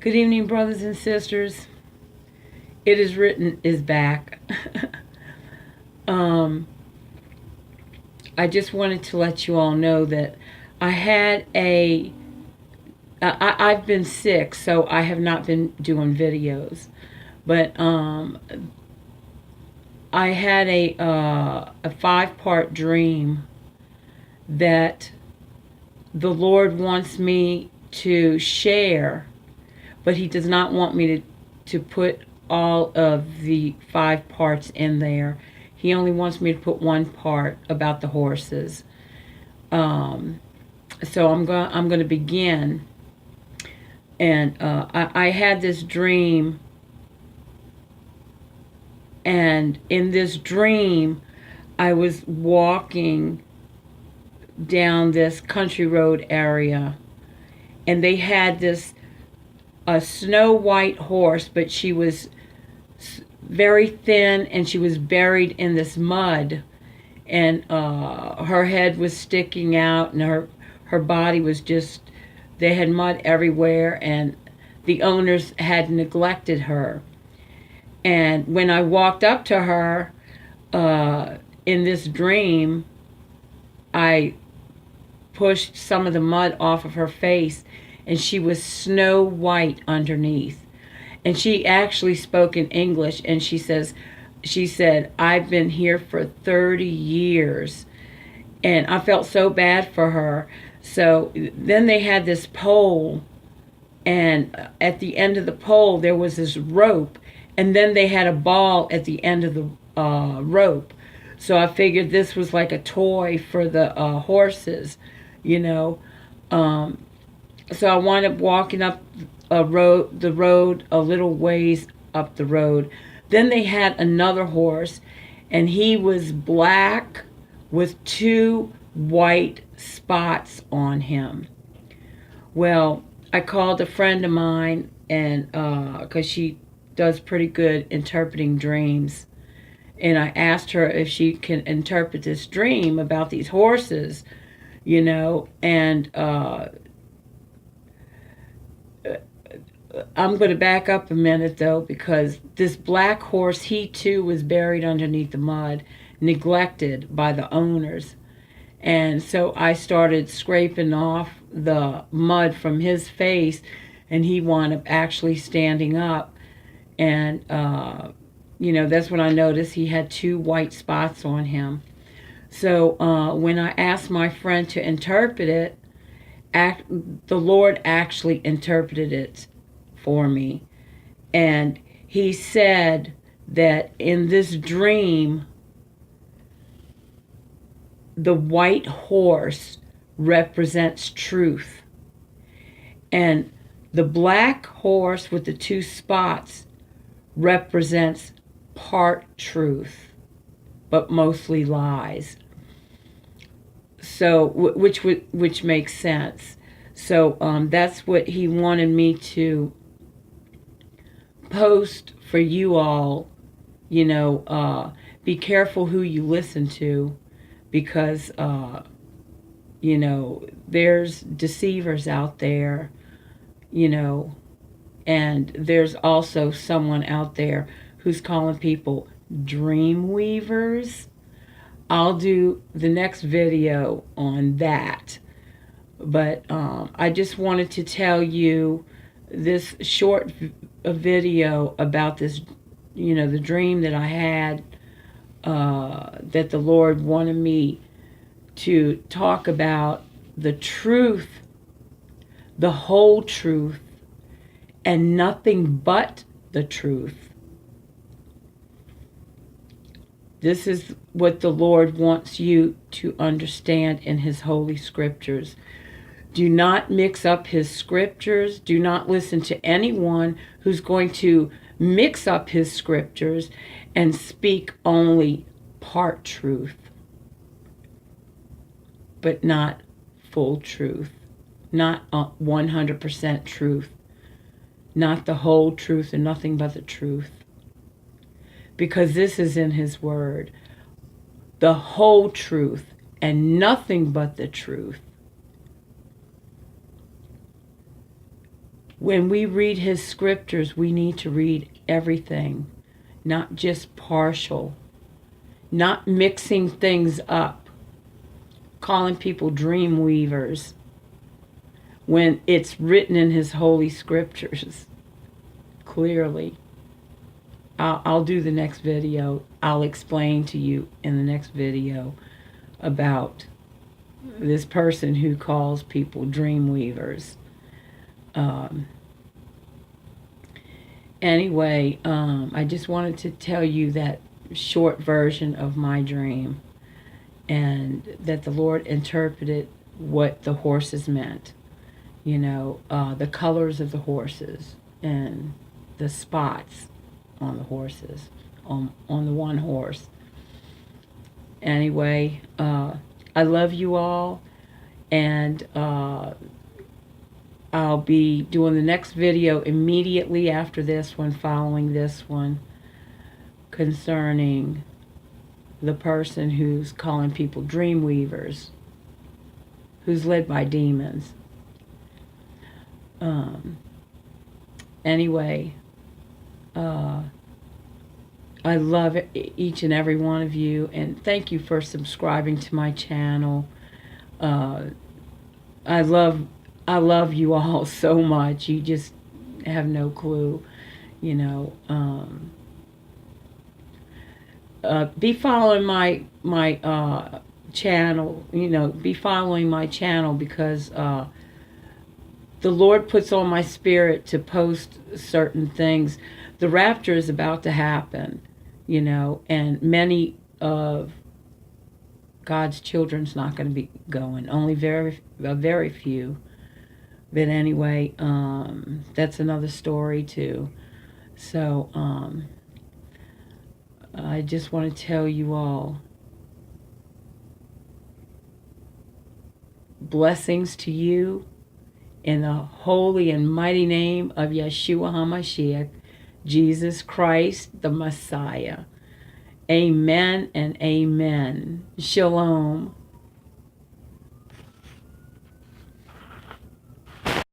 Good evening, brothers and sisters. It is written is back. I just wanted to let you all know that I had I've been sick, so I have not been doing videos. But I had a 5-part dream that the Lord wants me to share, but He does not want me to put all of the 5 parts in there. He only wants me to put one part about the horses. So I'm going to begin. And I had this dream, and in this dream, I was walking down this country road area, and they had a snow white horse, but she was very thin, and she was buried in this mud, and her head was sticking out, and her body was just, they had mud everywhere, and the owners had neglected her. And when I walked up to her in this dream, I pushed some of the mud off of her face, and she was snow white underneath. And she actually spoke in English, and she said, "I've been here for 30 years. And I felt so bad for her. So then they had this pole, and at the end of the pole there was this rope, and then they had a ball at the end of the rope. So I figured this was like a toy for the horses, you know. So I wound up walking up the road a little ways up the road. Then they had another horse, and he was black with 2 white spots on him. Well, I called a friend of mine, and because she does pretty good interpreting dreams, and I asked her if she can interpret this dream about these horses, you know. And I'm going to back up a minute, though, because this black horse, he too was buried underneath the mud, neglected by the owners. And so I started scraping off the mud from his face, and he wound up actually standing up. And, you know, that's when I noticed he had 2 white spots on him. So when I asked my friend to interpret it, the Lord actually interpreted it for me. And he said that in this dream, the white horse represents truth, and the black horse with the 2 spots represents part truth, but mostly lies. So which makes sense. So that's what he wanted me to post for you all. You know, be careful who you listen to, because you know, there's deceivers out there, you know, and there's also someone out there who's calling people dream weavers. I'll do the next video on that. But I just wanted to tell you this short video about this, you know, the dream that I had, that the Lord wanted me to talk about the truth, the whole truth, and nothing but the truth. This is what the Lord wants you to understand in His holy scriptures. Do not mix up His scriptures. Do not listen to anyone who's going to mix up His scriptures and speak only part truth, but not full truth, not 100% truth, not the whole truth and nothing but the truth. Because this is in His word, the whole truth and nothing but the truth. when we read his scriptures, we need to read everything, not just partial, not mixing things up, calling people dream weavers when it's written in his holy scriptures clearly. I'll do the next video. I'll explain to you in the next video about this person who calls people dream weavers. Anyway, I just wanted to tell you that short version of my dream, and that the Lord interpreted what the horses meant. You know, the colors of the horses and the spots on the horses, on the one horse. Anyway, I love you all, and I'll be doing the next video immediately after this one, following this one, concerning the person who's calling people dream weavers, who's led by demons. Anyway, I love each and every one of you, and thank you for subscribing to my channel. I love you all so much. You just have no clue, you know. Be following my channel, you know. Be following my channel, because the Lord puts on my spirit to post certain things. The rapture is about to happen, you know, and many of God's children's not going to be going. Only very few. But anyway, that's another story too. So I just want to tell you all, blessings to you in the holy and mighty name of Yeshua HaMashiach, Jesus Christ, the Messiah. Amen and amen. Shalom.